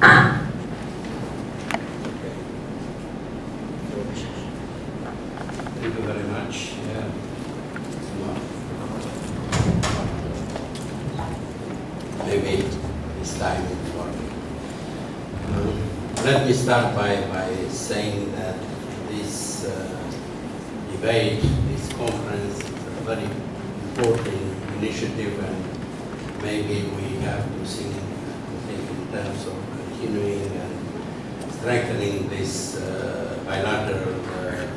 Thank you very much. Maybe this time it's working. Let me start by saying that this debate, this conference is a very important initiative, and maybe we have to think in terms of continuing and strengthening this bilateral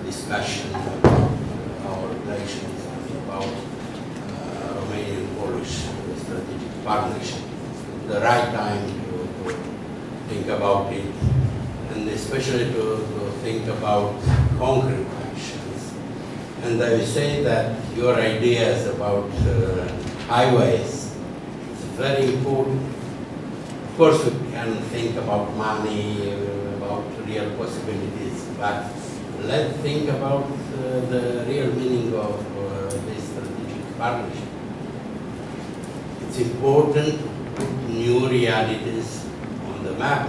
discussion about our relations and about Romanian Polish Strategic Partnership. The right time to think about it, and especially to think about concrete actions. And I will say that your ideas about highways is very important. Of course, we can think about money, about real possibilities, but let's think about the real meaning of this strategic partnership. It's important to put new realities on the map.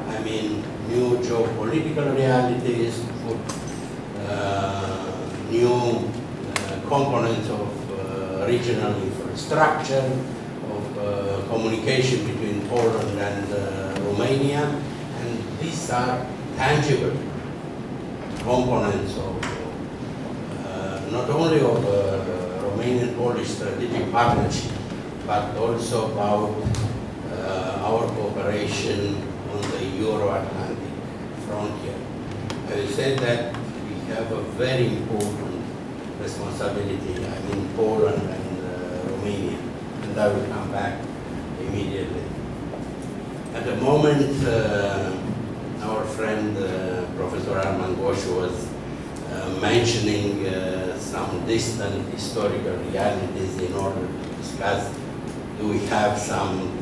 I mean, new geopolitical realities, put new components of regional infrastructure, of communication between Poland and Romania, and these are tangible components of not only of Romanian Polish Strategic Partnership, but also about our cooperation on the Euro-Atlantic frontier. I will say that we have a very important responsibility, I mean Poland and Romania, and I will come back immediately. At the moment, our friend Professor Arman Goshu was mentioning some distant historical realities in order to discuss, do we have some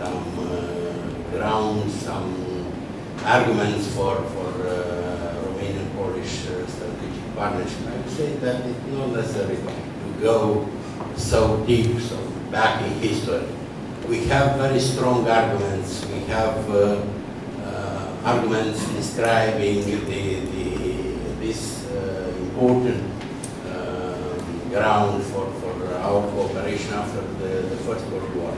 grounds, some arguments for Romanian Polish strategic partnership. I would say that it's not necessary to go so deep, so back in history. We have very strong arguments. We have arguments describing this important ground for our cooperation after the First World War.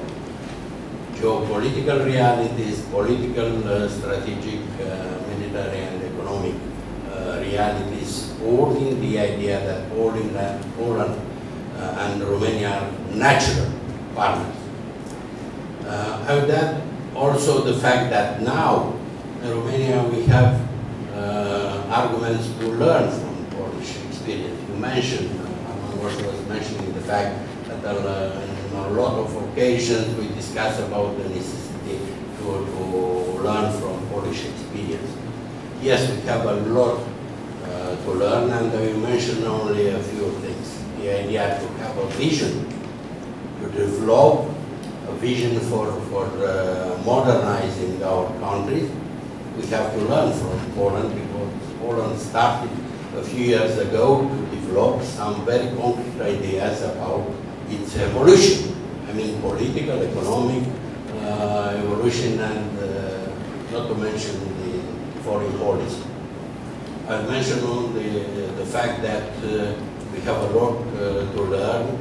Geopolitical realities, political, strategic, military and economic realities, supporting the idea that Poland and Romania are natural partners. I would add also the fact that now in Romania we have arguments to learn from Polish experience. You mentioned, Arman Goshu was mentioning the fact that on a lot of occasions we discuss about the necessity to learn from Polish experience. Yes, we have a lot to learn, and I will mention only a few things. The idea to have a vision, to develop a vision for modernizing our country. We have to learn from Poland, because Poland started a few years ago to develop some very concrete ideas about its evolution. I mean, political, economic evolution, and not to mention the foreign policy. I mentioned on the fact that we have a lot to learn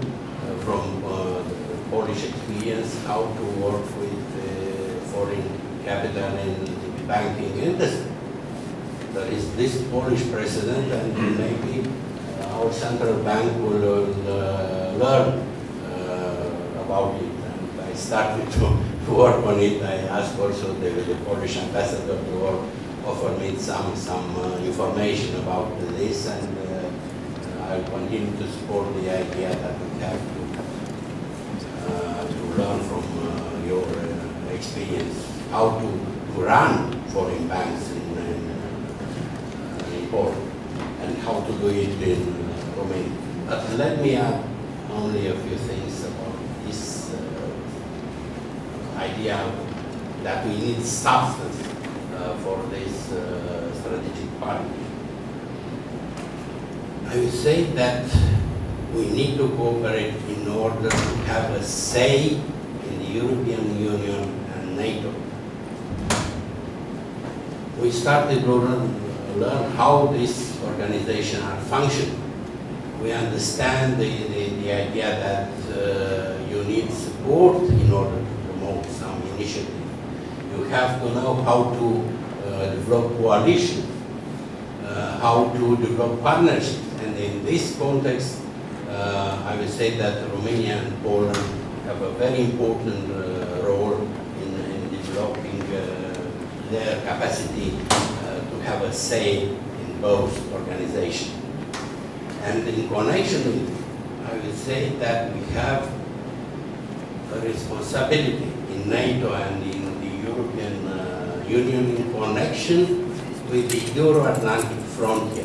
from the Polish experience, how to work with foreign capital in the banking industry. There is this Polish precedent, and maybe our central bank will learn about it. And I started to work on it. I asked also the Polish ambassador to offer me some information about this, and I'll continue to support the idea that we have to learn from your experience how to run foreign banks in Poland, and how to do it in Romania. But let me add only a few things about this idea that we need substance for this strategic partnership. I would say that we need to cooperate in order to have a say in the European Union and NATO. we started to learn how these organizations are functioning. We understand the idea that you need support in order to promote some initiative. You have to know how to develop coalition, how to develop partnerships. And in this context, I would say that Romania and Poland have a very important role in developing their capacity to have a say in both organizations. And in connection with it, I would say that we have a responsibility in NATO and in the European Union in connection with the Euro-Atlantic frontier.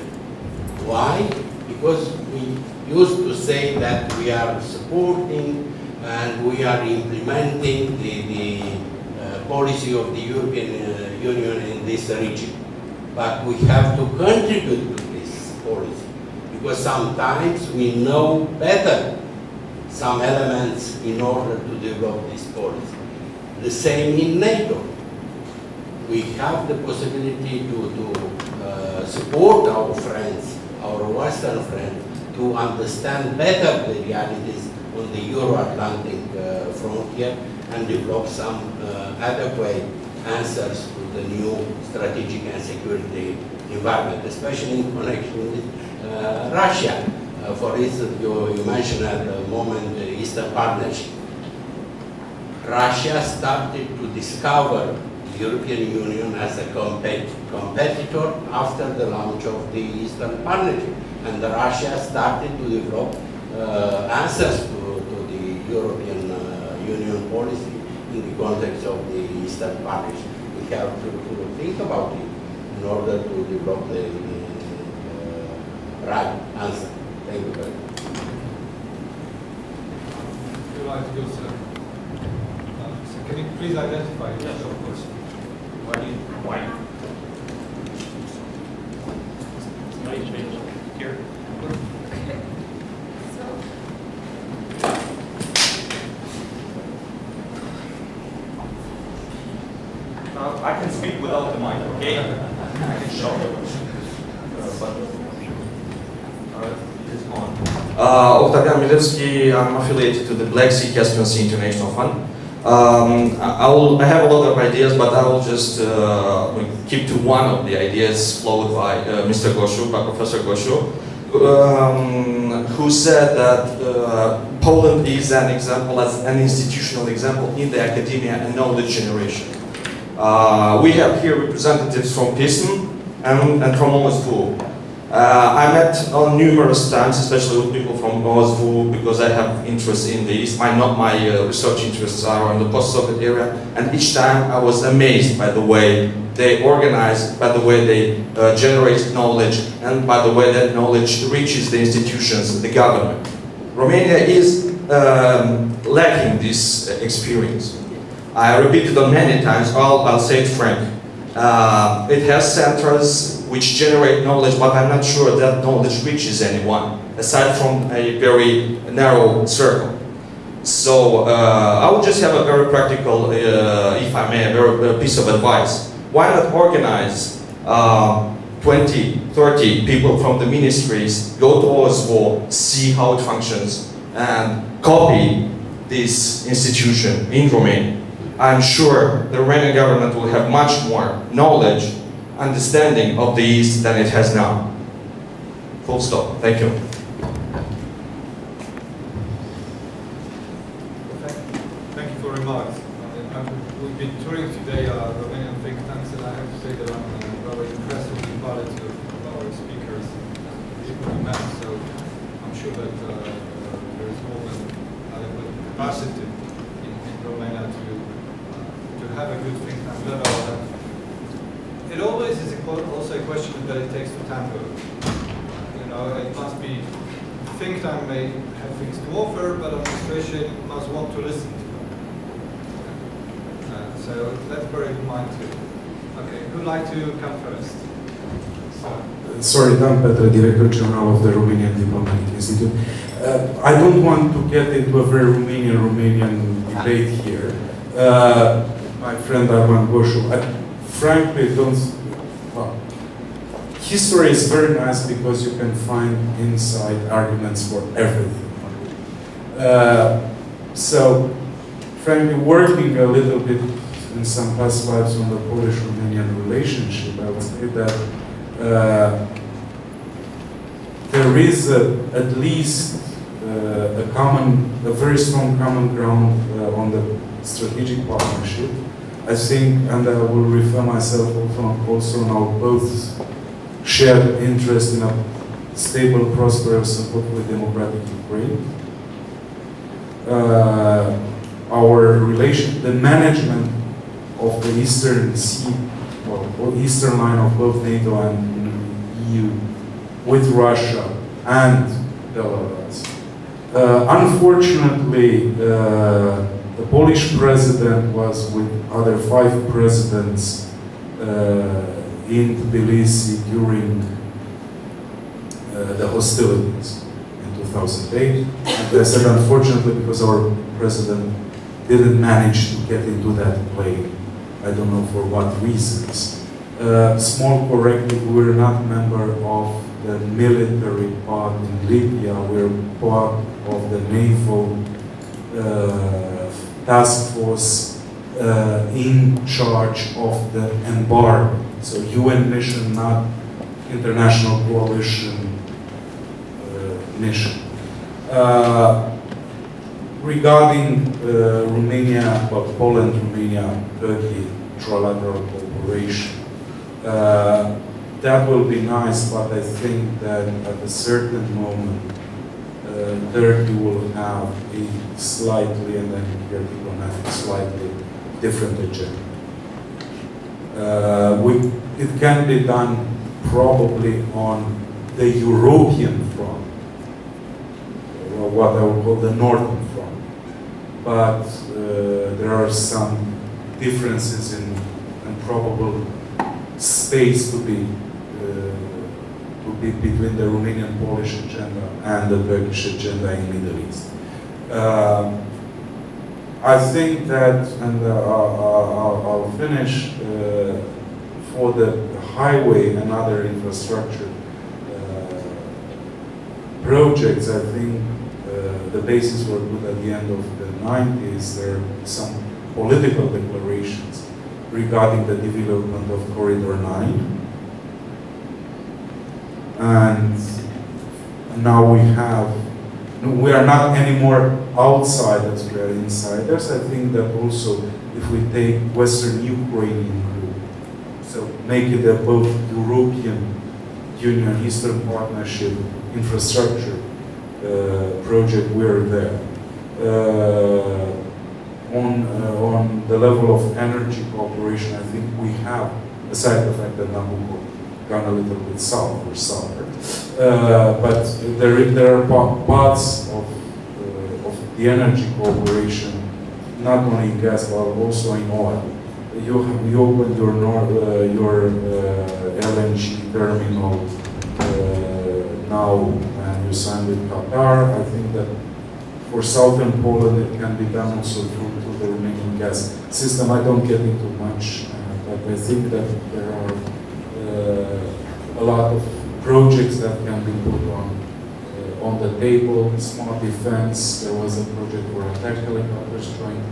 Why? Because we used to say that we are supporting and we are implementing the policy of the European Union in this region. But we have to contribute to this policy, because sometimes we know better some elements in order to develop this policy. The same in NATO. We have the possibility to support our friends, our Western friends, to understand better the realities on the Euro-Atlantic frontier and develop some adequate answers to the new strategic and security environment, especially in connection with Russia. For instance, you mentioned at the moment the Eastern Partnership. Russia started to discover the European Union as a competitor after the launch of the Eastern Partnership. And Russia started to develop answers to the European Union policy in the context of the Eastern Partnership. We have to think about it in order to develop the right answer. Thank you very much. If you like to go, sir. So can you please identify yourself? Yes, of course. Why? Here. I can speak without the mic, okay? I can show you. It's on. Octavian Milevsky, I'm affiliated to the Black Sea Caspian Sea International Fund. I have a lot of ideas, but I will just keep to one of the ideas floated by Mr. Goshu, by Professor Goshu, who said that Poland is an example, as an institutional example in the academia and knowledge generation. We have here representatives from PISM and from OSVU. I met on numerous times, especially with people from OSVU, because I have interest in the East. My research interests are in the post-Soviet area, and each time I was amazed by the way they organize, by the way they generate knowledge, and by the way that knowledge reaches the institutions, the government. Romania is lacking this experience. I repeated it many times. I'll say it frank. It has centers which generate knowledge, but I'm not sure that knowledge reaches anyone, aside from a very narrow circle. So I would just have a very practical, if I may, a piece of advice. Why not organize 20, 30 people from the ministries, go to OSVO, see how it functions, and copy this institution in Romania? I'm sure the Romanian government will have much more knowledge, understanding of the East than it has now. Full stop. Thank you. Thank you for remarks. We've been touring today Romanian think tanks, and I have to say that I'm very impressed with the quality of our speakers and people we met. So I'm sure that there is more than adequate capacity in Romania to have a good think tank level. It always is also a question that it takes to tango. It must be, think tank may have things to offer, but administration must want to listen to them. So let's bear in mind too. Okay, who'd like to come first? Sorry, Dan Petre, Director General of the Romanian Diplomatic Institute. I don't want to get into a very Romanian debate here. My friend Armand Goshu, I frankly don't history is very nice because you can find inside arguments for everything. So, frankly, working a little bit in some past lives on the Polish-Romanian relationship, I would say that there is at least a very strong common ground on the strategic partnership. I think, and I will refer myself also on our both shared interest in a stable, prosperous, and hopefully democratic Ukraine. Our relation, the management of the Eastern Sea, or Eastern line of both NATO and EU with Russia and Belarus. Unfortunately, the Polish president was with other 5 presidents in Tbilisi during the hostilities in 2008. And I said unfortunately because our president didn't manage to get into that plane. I don't know for what reasons. Small corrective, we're not member of the military part in Libya, we're part of the naval task force in charge of the embargo. So UN mission, not international coalition mission. Regarding Romania, well, Poland, Romania, Turkey, trilateral cooperation, that will be nice, but I think that at a certain moment, Turkey will have a slightly, and then here diplomatic, slightly different agenda. It can be done probably on the European front, or what I would call the Northern front, but there are some differences in probable space to be between the Romanian Polish agenda and the Turkish agenda in Middle East. I think that, and I'll finish, for the highway and other infrastructure projects, I think the basis were good at the end of the 90s. There are some political declarations regarding the development of Corridor 9. And now we are not anymore outsiders, we are insiders. I think that also if we take Western Ukrainian group, so make it a both European Union, Eastern Partnership, infrastructure project, we're there. On the level of energy cooperation, I think we have, aside the fact that Nabucco gone a little bit south or southern, but there are parts of the energy cooperation, not only in gas but also in oil. You opened your LNG terminal now, and you signed with Qatar. I think that for southern Poland it can be done also through the Romanian gas system. I don't get into much, but I think that there are a lot of projects that can be put on the table. Smart defense, there was a project for attack helicopters joint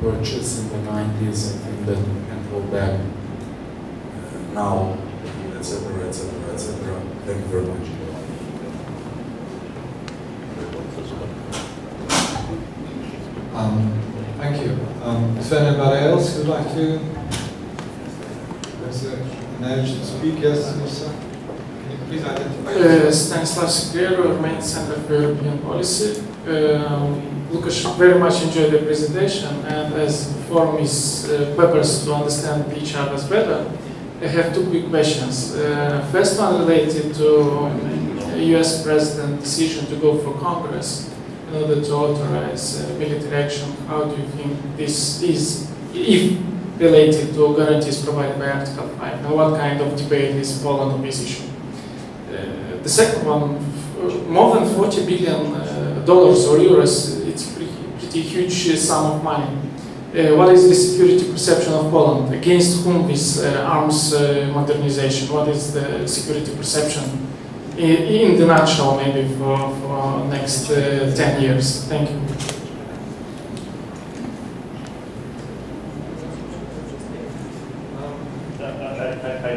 purchase in the 90s. I think that we can go back now, etc., etc., etc. Thank you very much. Thank you. Is there anybody else who'd like to? There's an urge to speak. Yes, sir. Can you please identify? Stanislav Sigriero, Romanian Center for European Policy. Lucas very much enjoyed the presentation, and as the forum is purpose to understand each other better, I have 2 quick questions. First one related to US President's decision to go for Congress in order to authorize military action. How do you think this is, if related to guarantees provided by Article 5? Now, what kind of debate is Poland on this issue? The second one, more than $40 billion or euros, it's pretty huge sum of money. what is the security perception of Poland? Against whom this arms modernization? What is the security perception in the nutshell, maybe for next 10 years? Thank you.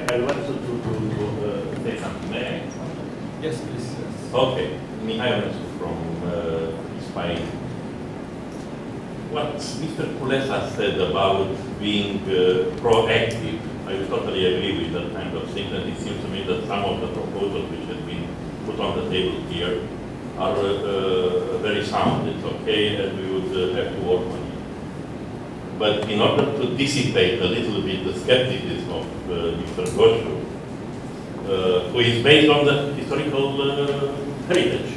I want to say something. May I? Yes, please. Yes. Okay, Mihail from Spain. What Mr. Kulesa said about being proactive, I totally agree with that kind of thing, and it seems to me that some of the proposals which have been put on the table here are very sound. It's okay, and we would have to work on it. But in order to dissipate a little bit the skepticism of Mr. Goshu, who is based on the historical heritage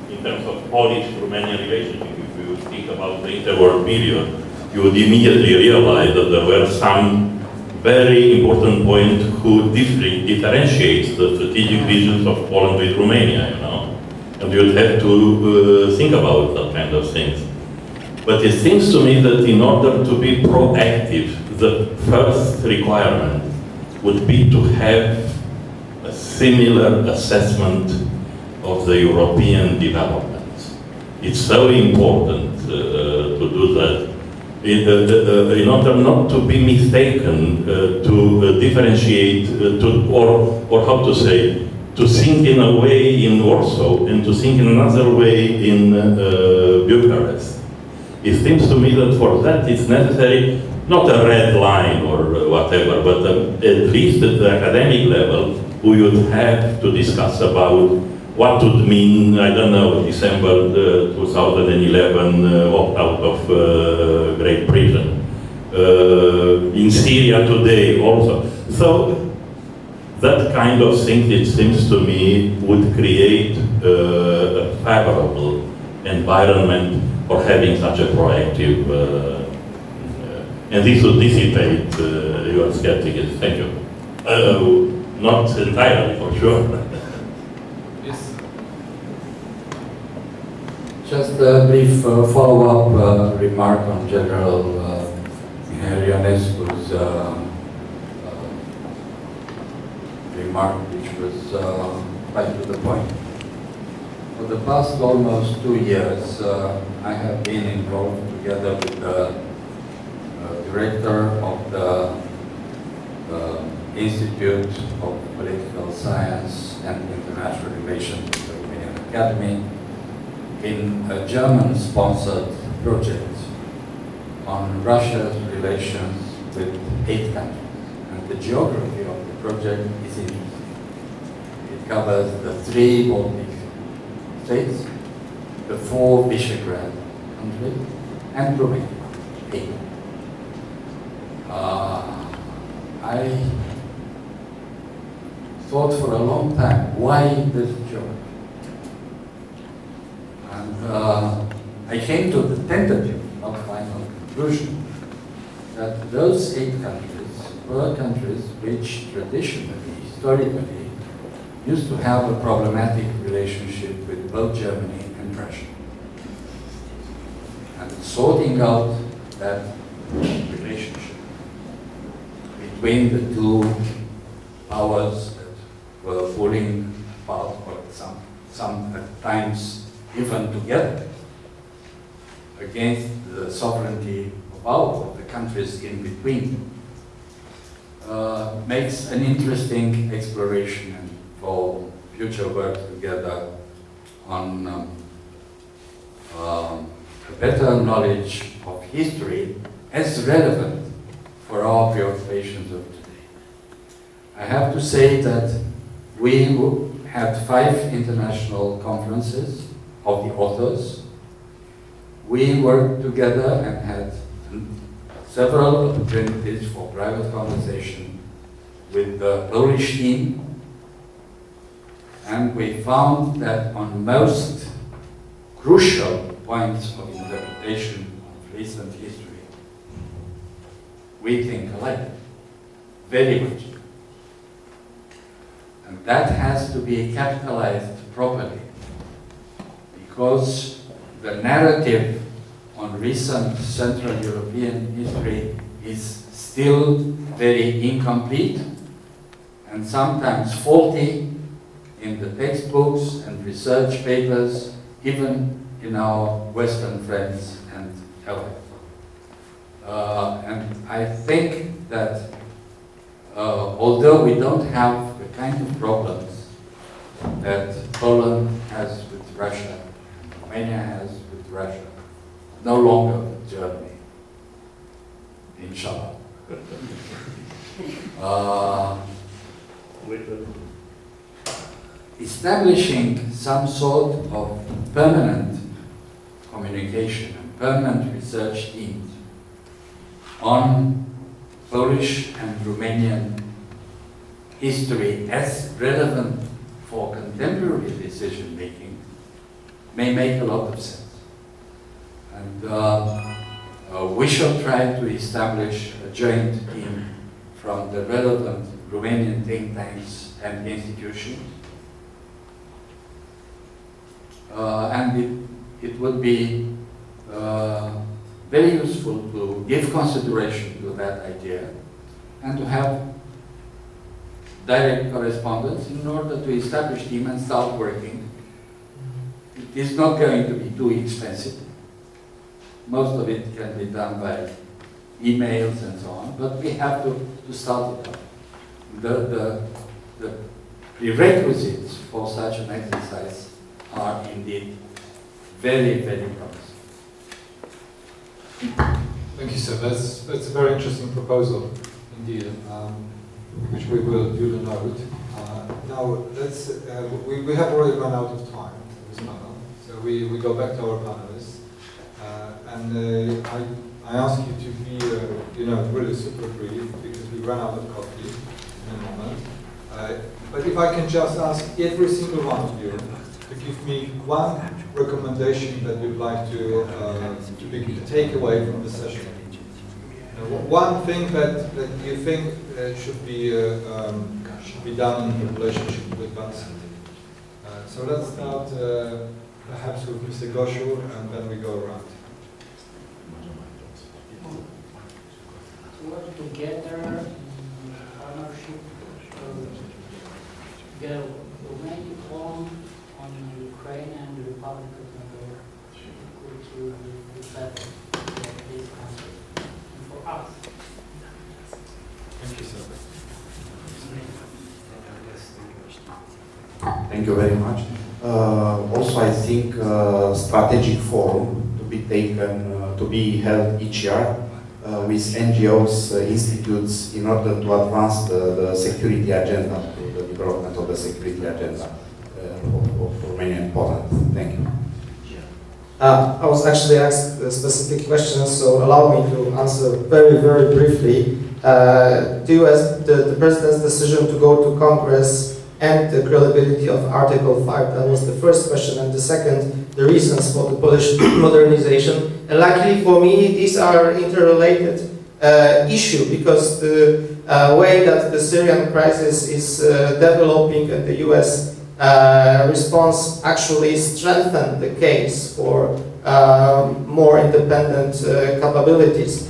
in terms of Polish-Romanian relationship. If you think about the interwar period, you would immediately realize that there were some very important points who differentiates the strategic visions of Poland with Romania, you know, and you would have to think about that kind of things. But it seems to me that in order to be proactive, the first requirement would be to have a similar assessment of the European development. It's so important to do that in order not to be mistaken, to differentiate, or how to say, to think in a way in Warsaw and to think in another way in Bucharest. It seems to me that for that it's necessary not a red line or whatever, but at least at the academic level, we would have to discuss about what would mean, I don't know, December 2011 opt-out of Great Britain. In Syria today also. So that kind of thing, it seems to me, would create a favorable environment for having such a proactive, and this would dissipate your skepticism. Thank you. Not entirely, for sure. Yes. Just a brief follow-up remark on General Ionescu's remark, which was quite to the point. For the past almost 2 years, I have been involved together with the director of the Institute of Political Science and International Relations at the Romanian Academy in a German-sponsored project on Russia's relations with 8 countries. And the geography of the project is interesting. It covers the 3 Baltic states, the 4 Visegrad countries, and Romania. 8. I thought for a long time, why this geography? And I came to the tentative, not final conclusion, that those 8 countries were countries which traditionally, historically, used to have a problematic relationship with both Germany and Russia. And sorting out that relationship between the 2 powers that were pulling apart, or some at times even together, against the sovereignty of the countries in between, makes an interesting exploration for future work together on a better knowledge of history as relevant for our preoccupations of today. I have to say that we had 5 international conferences of the authors. We worked together and had several opportunities for private conversation with the Polish team, and we found that on most crucial points of interpretation of recent history, we think alike, very much. And that has to be capitalized properly, because the narrative on on recent Central European history is still very incomplete and sometimes faulty in the textbooks and research papers, even in our Western friends and allies. And I think that although we don't have the kind of problems that Poland has with Russia, Romania has with Russia, no longer with Germany, inshallah. Establishing some sort of permanent communication and permanent research teams on Polish and Romanian history as relevant for contemporary decision making may make a lot of sense. And we shall try to establish a joint team from the relevant Romanian think tanks and institutions. And it would be very useful to give consideration to that idea and to have direct correspondence in order to establish team and start working. It is not going to be too expensive. Most of it can be done by emails and so on, but we have to start it up. The prerequisites for such an exercise are indeed very, very promising. Thank you, sir. That's a very interesting proposal indeed, which we will duly note. Now, let's, we have already run out of time for this panel, so we go back to our panelists. And I ask you to be, really super brief because we ran out of coffee in a moment. But if I can just ask every single one of you to give me one recommendation that you'd like to take away from the session. One thing that you think should be done in relationship with vaccine. So let's start perhaps with Mr. Goshu, and then we go around. Work together in partnership to get a Romanian form on Ukraine and the Republic of Moldova, which will be better for this country and for us. Thank you, sir. Thank you very much. Also, I think strategic forum to be taken, to be held each year with NGOs, institutes, in order to advance the security agenda, the development of the security agenda of Romania and Poland. Thank you. I was actually asked a specific question, so allow me to answer very, very briefly. The President's decision to go to Congress and the credibility of Article 5, that was the first question, and the second, the reasons for the Polish modernization. And luckily for me, these are interrelated issue, because the way that the Syrian crisis is developing and the US response actually strengthened the case for more independent capabilities.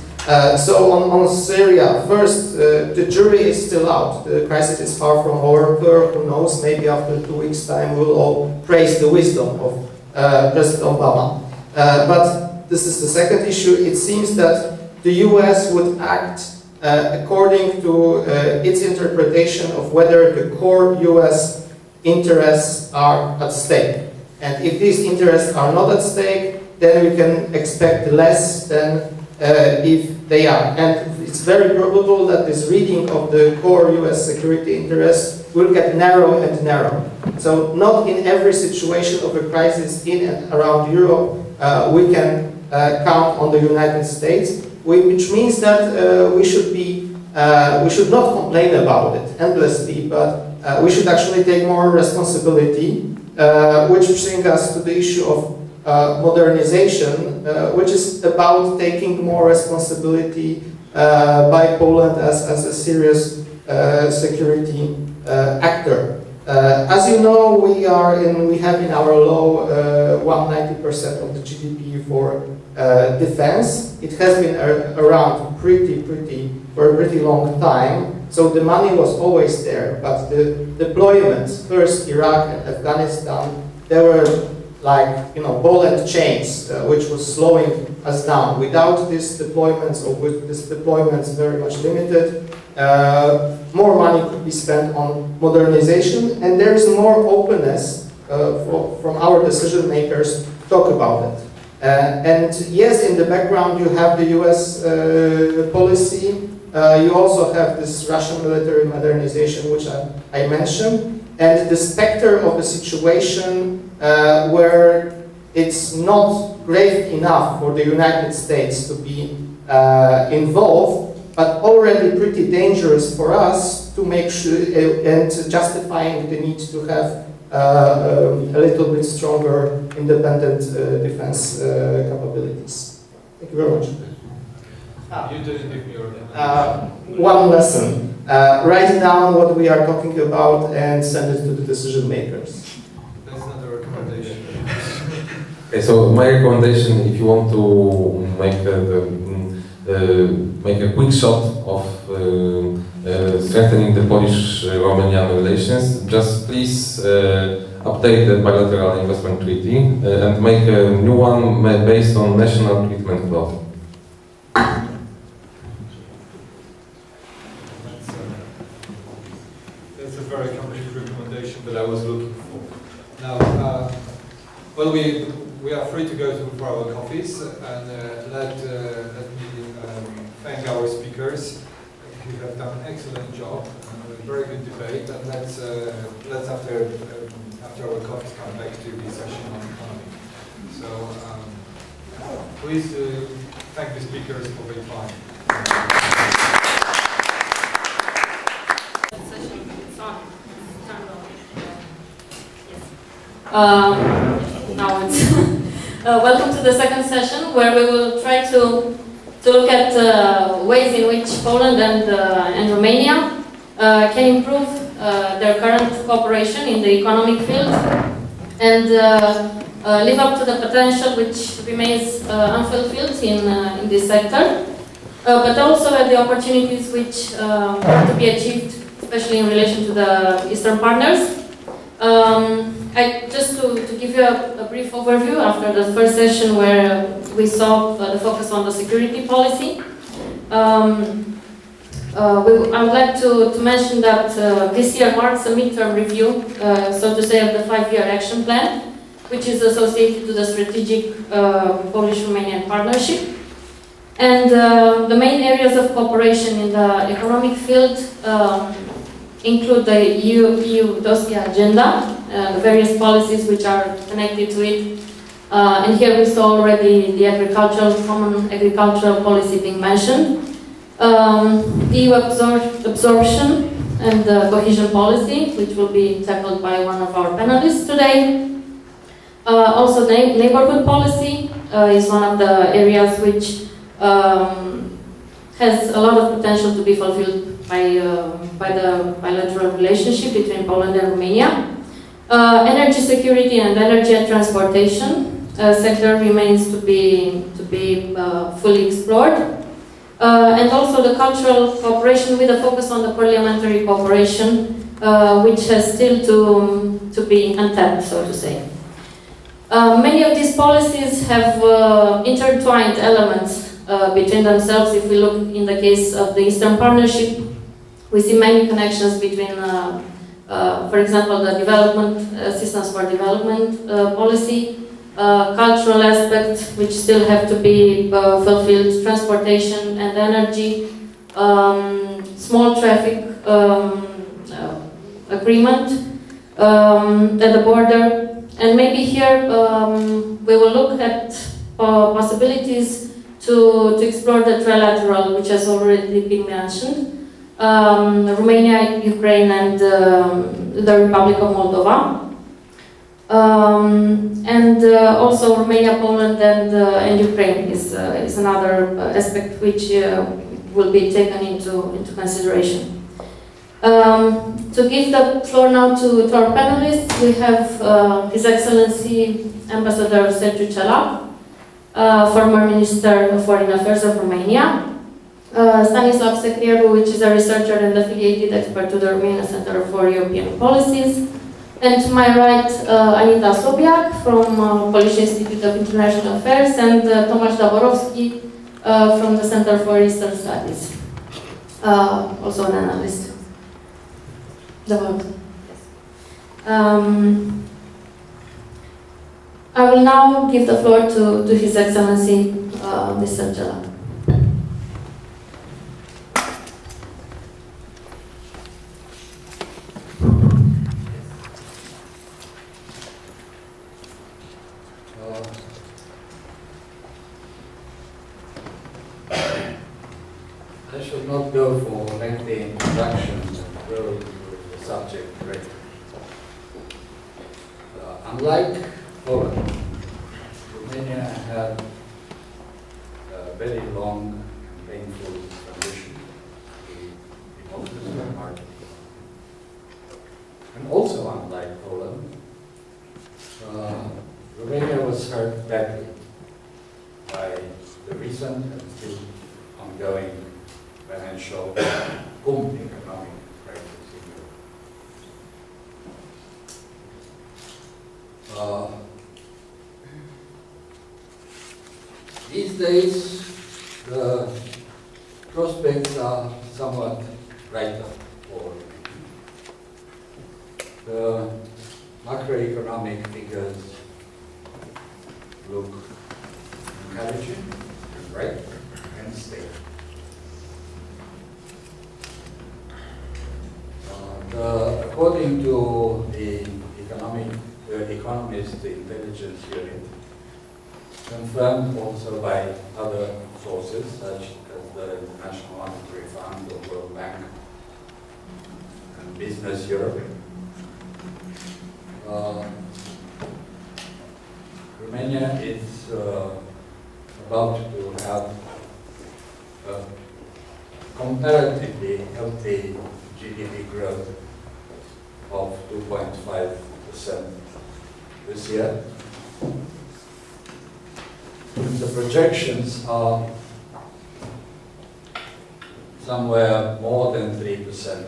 So on Syria, first, the jury is still out. The crisis is far from over. Who knows, maybe after 2 weeks' time we'll all praise the wisdom of President Obama. But this is the second issue. It seems that the US would act according to its interpretation of whether the core US interests are at stake. And if these interests are not at stake, then we can expect less than if they are. And it's very probable that this reading of the core US security interests will get narrow and narrow. So not in every situation of a crisis in and around Europe we can count on the United States, which means that we should not complain about it endlessly, but we should actually take more responsibility, which brings us to the issue of modernization, which is about taking more responsibility by Poland as a serious security actor. As you know, we have in our law 190% of the GDP for defense. It has been around for a pretty long time. So the money was always there, but the deployments, first Iraq and Afghanistan, they were like, ball and chains, which was slowing us down. Without these deployments, or with these deployments very much limited, more money could be spent on modernization, and there is more openness from our decision makers to talk about it. And yes, in the background you have the US policy. You also have this Russian military modernization, which I mentioned, and the specter of the situation where it's not grave enough for the United States to be involved, but already pretty dangerous for us to make sure and justifying the need to have a little bit stronger independent defense capabilities. Thank you very much. You didn't give me your One lesson. Write down what we are talking about and send it to the decision makers. That's not a recommendation. Okay, so my recommendation, if you want to make a quick shot of strengthening the Polish-Romanian relations, just please update the bilateral investment treaty and make a new one based on national treatment clause. That's a very concrete recommendation that I was looking for. Now, well, we are free to go for our coffees, and let me thank our speakers who have done an excellent job, a very good debate, and let's after our coffees come back to the session on economy. So please thank the speakers for their time. Now it's welcome to the second session, where we will try to look at ways in which Poland and Romania can improve their current cooperation in the economic field and live up to the potential which remains unfulfilled in this sector, but also at the opportunities which are to be achieved, especially in relation to the Eastern partners. Just to give you a brief overview after the first session, where we saw the focus on the security policy, I would like to mention that this year marks a midterm review, so to say, of the 5-year action plan, which is associated to the strategic Polish-Romanian partnership. And the main areas of cooperation in the economic field include the EU dossier agenda, the various policies which are connected to it. And here we saw already the common agricultural policy being mentioned. EU absorption and cohesion policy, which will be tackled by one of our panelists today. Also, neighborhood policy is one of the areas which has a lot of potential to be fulfilled by the bilateral relationship between Poland and Romania. Energy security and energy and transportation sector remains to be fully explored. And also the cultural cooperation with a focus on the parliamentary cooperation, which has still to be untapped, so to say. Many of these policies have intertwined elements between themselves. If we look in the case of the Eastern Partnership, we see many connections between, for example, the development assistance for development policy, cultural aspects which still have to be fulfilled, transportation and energy, small traffic agreement at the border. And maybe here we will look at possibilities to explore the trilateral, which has already been mentioned. Romania, Ukraine, and the Republic of Moldova. And also Romania, Poland, and Ukraine is another aspect which will be taken into consideration. To give the floor now to our panelists, we have His Excellency Ambassador Sergiu Cela, former Minister of Foreign Affairs of Romania. Stanislav Secrieru, which is a researcher and affiliated expert to the Romanian Center for European Policies. And to my right, Anita Sobiak from Polish Institute of International Affairs, and Tomasz Daborowski from the Center for Eastern Studies, also an analyst. The vote. I will now give the floor to His Excellency, Mr. Jela. I should not go for lengthy introduction and go into the subject directly. Unlike Poland, Romania had a very long and painful transition to democracy and market. And also unlike Poland, Romania was hurt badly by the recent and still ongoing financial boom economic crisis in Europe. These days, the prospects are somewhat brighter for the macroeconomic figures look encouraging and bright and stable. According to the Economist Intelligence Unit, confirmed also by other sources such as the International Monetary Fund, the World Bank, and Business Europe, Romania is about to have a comparatively healthy GDP growth of 2.5% this year. The projections are somewhere more than 3%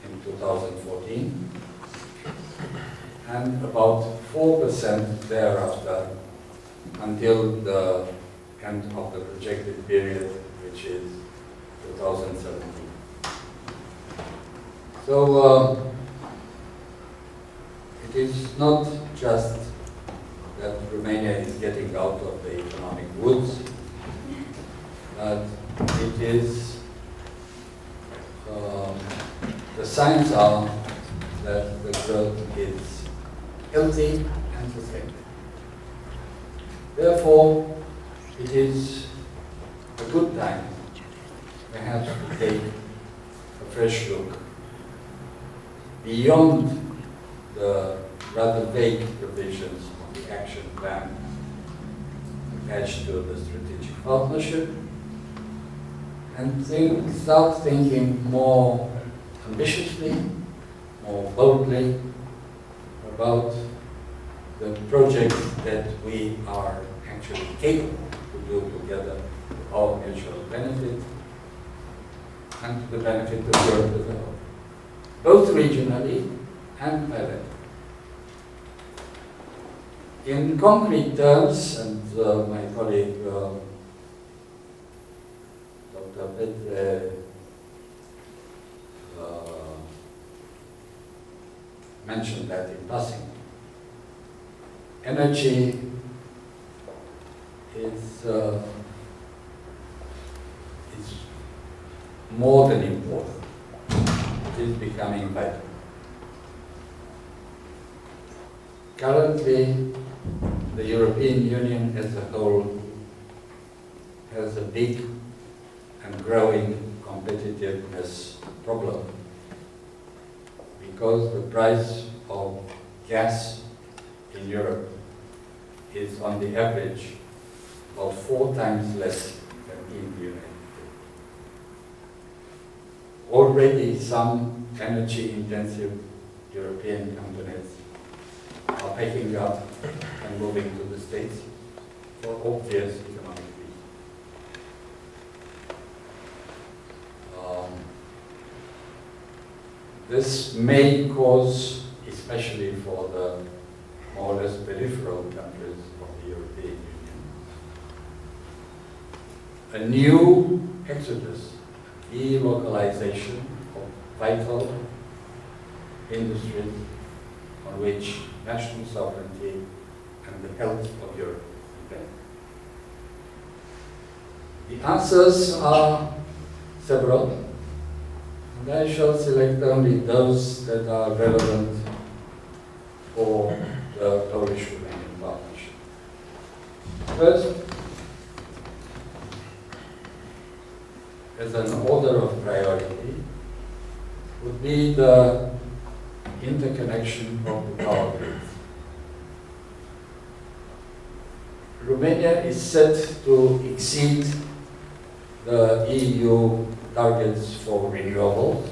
in 2014 and about 4% thereafter until the end of the projected period, which is 2017. So it is not just that Romania is getting out of the economic woods, but it is, the signs are that the growth is healthy and sustainable. Therefore, it is a good time perhaps to take a fresh look beyond the rather vague provisions of the action plan attached to the strategic partnership and start thinking more ambitiously, more boldly about the projects that we are actually capable to do together for our mutual benefit and to the benefit of Europe as a whole, both regionally and bilaterally. In concrete terms, and my colleague Dr. Petre mentioned that in passing, energy is more than important. It is becoming vital. Currently, the European Union as a whole has a big and growing competitiveness problem because the price of gas in Europe is on the average about 4 times less than in the United States. Already some energy-intensive European companies are picking up and moving to the States. for obvious economic reasons. This may cause, especially for the more or less peripheral countries of the European Union, a new exodus, delocalization of vital industries on which national sovereignty and the health of Europe depend. The answers are several, and I shall select only those that are relevant for the Polish-Romanian partnership. First, as an order of priority, would be the interconnection of the power grids. Romania is set to exceed the EU targets for renewables,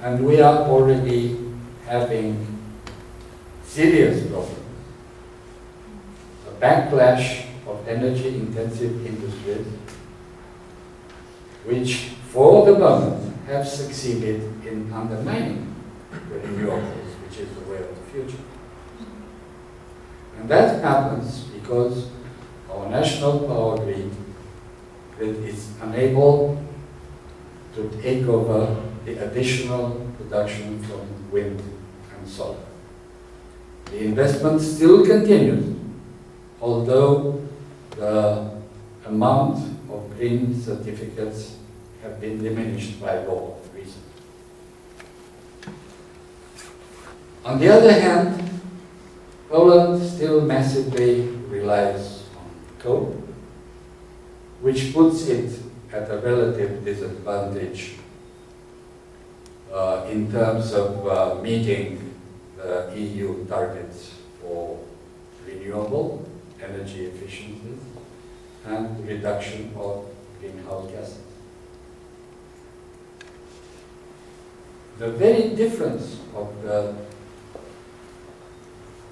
and we are already having serious problems. A backlash of energy-intensive industries, which for the moment have succeeded in undermining the renewables, which is the way of the future. And that happens because our national power grid is unable to take over the additional production from wind and solar. The investment still continues, although the amount of green certificates have been diminished by law recently. On the other hand, Poland still massively relies on coal, which puts it at a relative disadvantage in terms of meeting the EU targets for renewable energy efficiency and reduction of greenhouse gases. The very difference of the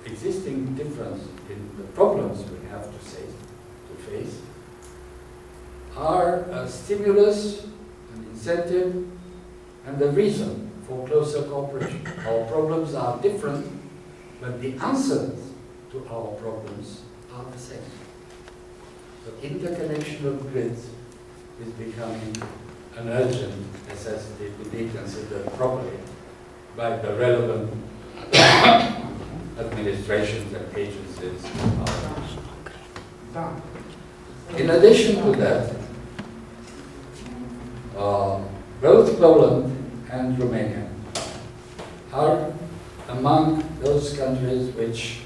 existing difference in the problems we have to face are a stimulus, an incentive, and a reason for closer cooperation. Our problems are different, but the answers to our problems are the same. The interconnection of grids is becoming an urgent necessity to be considered properly by the relevant administrations and agencies. In addition to that, both Poland and Romania are among those countries which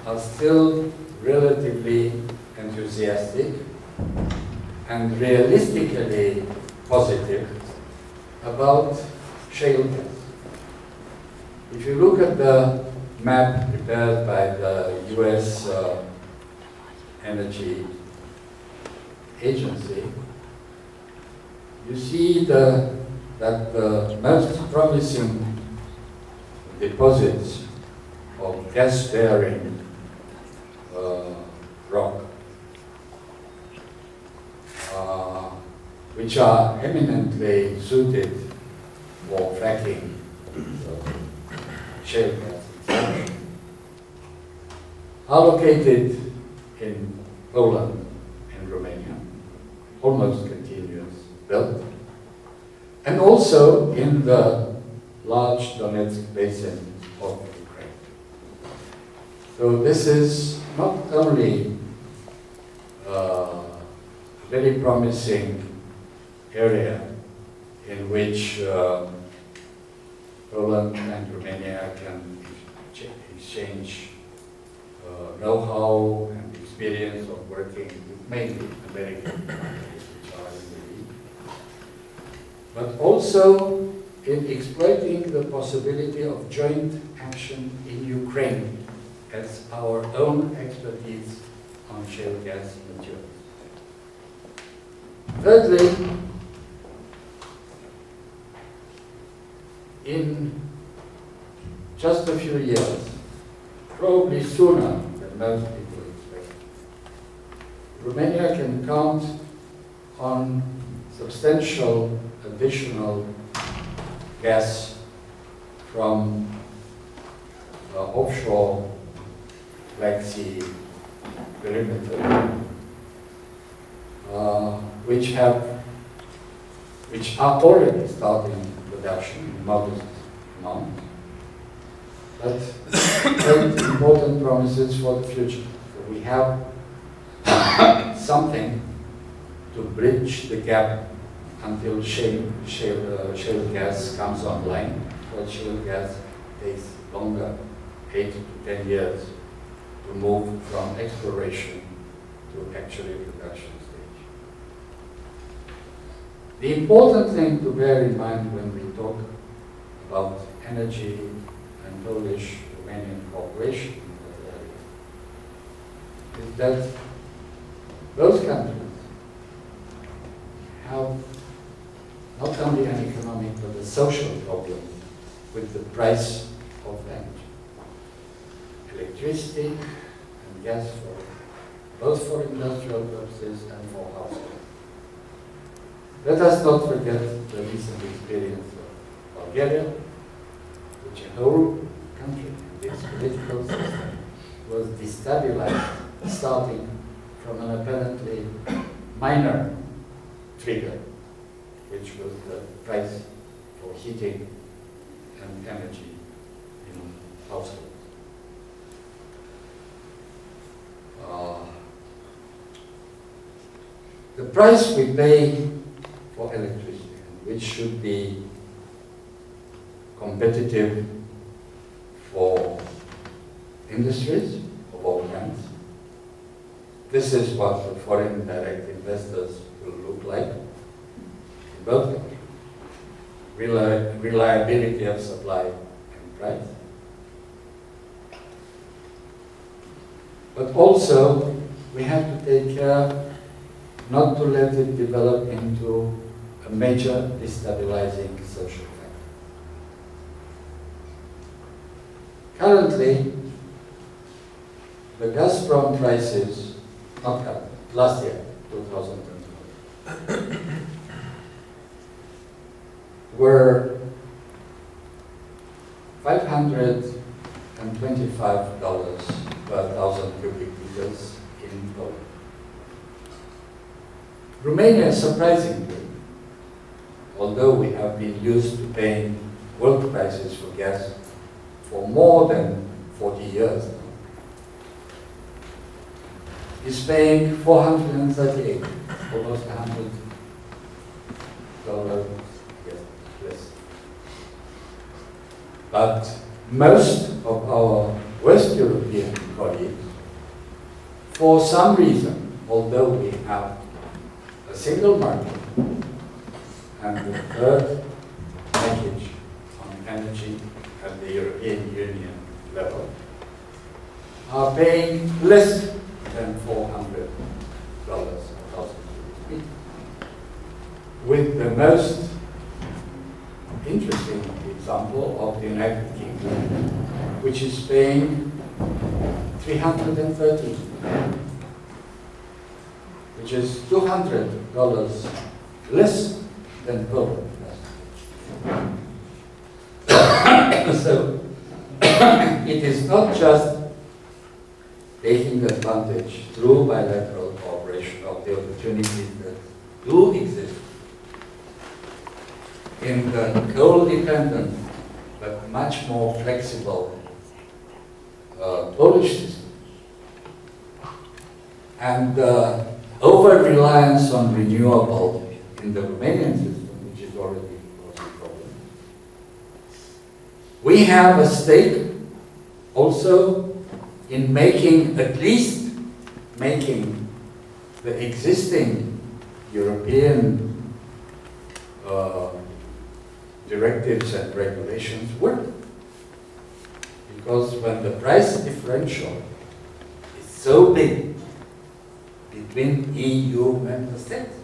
are still relatively enthusiastic and realistically positive about shale gas. If you look at the map prepared by the US Energy Agency, you see that the most promising deposits of gas-bearing rock, which are eminently suited for fracking shale gas, are located in Poland and Romania, almost continuous belt, and also in the large Donetsk basin of Ukraine. So this is not only a very promising area in which Poland and Romania can exchange know-how and experience of working with mainly American companies which are in the league, but also in exploiting the possibility of joint action in Ukraine as our own expertise on shale gas materials. Thirdly, in just a few years, probably sooner than most people expect, Romania can count on substantial additional gas from offshore Black Sea perimeter, which are already starting production in modest amount, but very important promises for the future. So we have something to bridge the gap until shale gas comes online. For shale gas takes longer, 8 to 10 years, to move from exploration to actually production stage. The important thing to bear in mind when we talk about energy and Polish-Romanian cooperation in that area is that those countries have not only an economic but a social problem with the price of energy, electricity and gas both for industrial purposes and for households. Let us not forget the recent experience of Bulgaria, which a whole country, its political system, was destabilized starting from an apparently minor trigger, which was the price for heating and energy in households. The price we pay for electricity, which should be competitive for industries of all kinds. This is what the foreign direct investors will look like in both countries. Reliability of supply and price. But also, we have to take care not to let it develop into a major destabilizing social factor. Currently, the Gazprom prices, not currently, last year, 2024, were $525 per 1,000 cubic meters in Poland. Romania, surprisingly, although we have been used to paying world prices for gas for more than 40 years now, is paying $438, almost $100 less. But most of our West European colleagues, for some reason, although we have a single market and the third package on energy at the European Union level, are paying less than $400 a thousand cubic meters. With the most interesting example of the United Kingdom, which is paying $313, which is $200 less than Poland. So it is not just taking advantage through bilateral cooperation of the opportunities that do exist in the coal-dependent but much more flexible Polish system, and over-reliance on renewable in the Romanian system, which is already causing problems. We have a stake also in making, at least making the existing European directives and regulations work. Because when the price differential is so big between EU member states,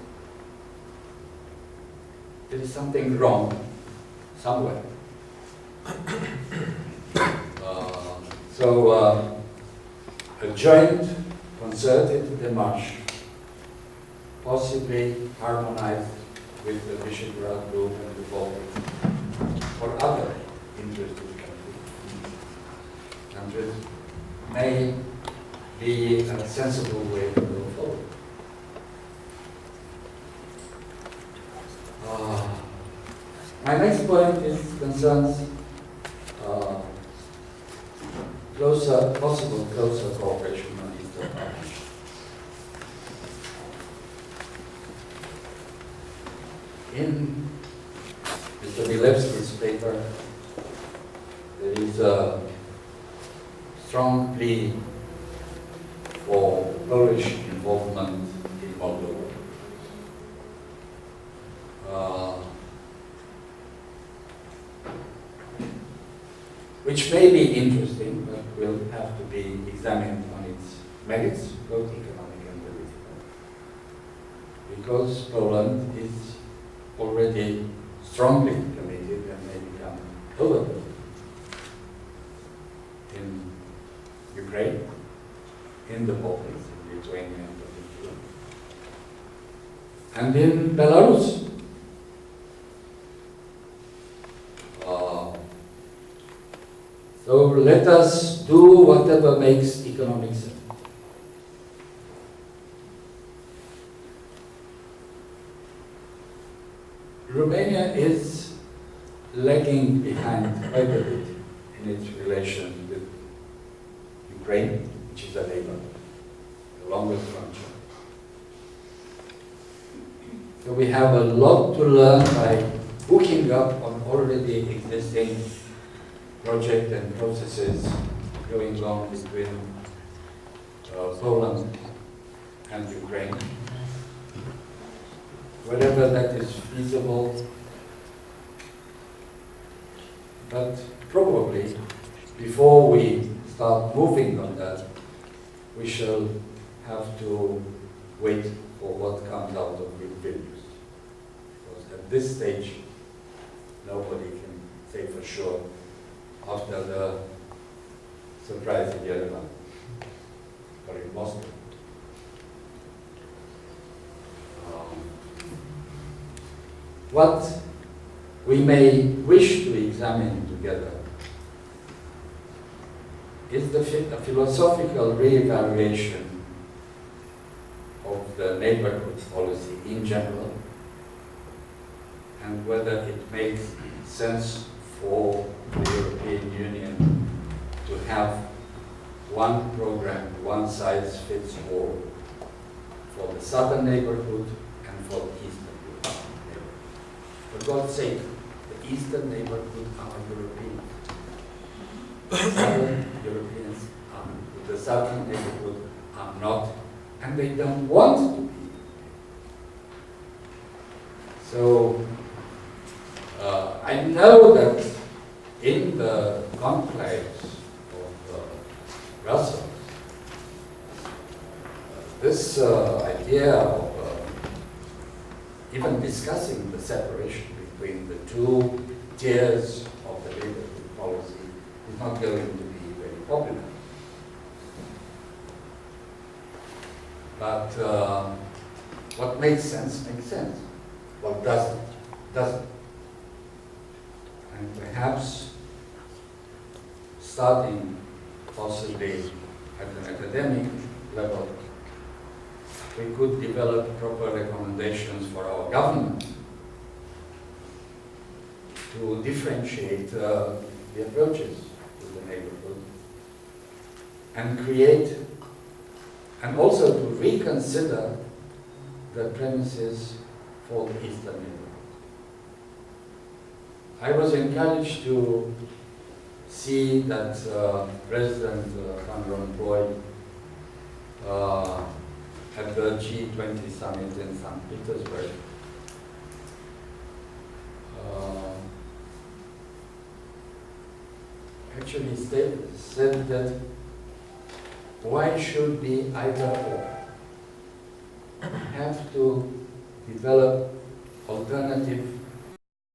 there is something wrong somewhere. So a joint concerted démarche possibly harmonized with the Visegrad Group and the Baltic or other interested countries may be a sensible way to go forward. My next point concerns possible closer cooperation on Eastern Partnership. In Mr. Milewski's paper, there is a strong plea for Polish involvement in Moldova. Which may be interesting, but will have to be examined on its merits, both economic and political. Because Poland is already strongly committed and may become overtly in Ukraine, in the Baltics, in Lithuania in particular, and in Belarus. So let us do whatever makes economic sense. Romania is lagging behind quite a bit in its relations with Ukraine, which is a neighbor, the longest frontier. So we have a lot to learn by hooking up on already existing projects and processes going on between Poland and Ukraine. Wherever that is feasible, but probably before we start moving on that, we shall have to wait for what comes out of Vilnius. Because at this stage, nobody can say for sure after the surprise in Yerevan or in Moscow. What we may wish to examine together is the philosophical re-evaluation of the neighborhood policy in general, and whether it makes sense for the European Union to have one program, one size fits all, for the southern neighborhood and for the eastern neighborhood. For God's sake, the eastern neighborhood are European. The southern Europeans are, the southern neighborhood are not, and they don't want to be. So, I know that in the conclaves of Brussels, this idea of even discussing the separation between the two tiers of the neighborhood policy is not going to be very popular. But what makes sense makes sense. What doesn't, doesn't. And perhaps starting possibly at an academic level, we could develop proper recommendations for our government to differentiate the approaches to the neighborhood and create, and also to reconsider the premises for the eastern neighborhood. I was encouraged to see that President Van Rompuy at the G20 summit in St. Petersburg actually said that why should be either or? We have to develop alternative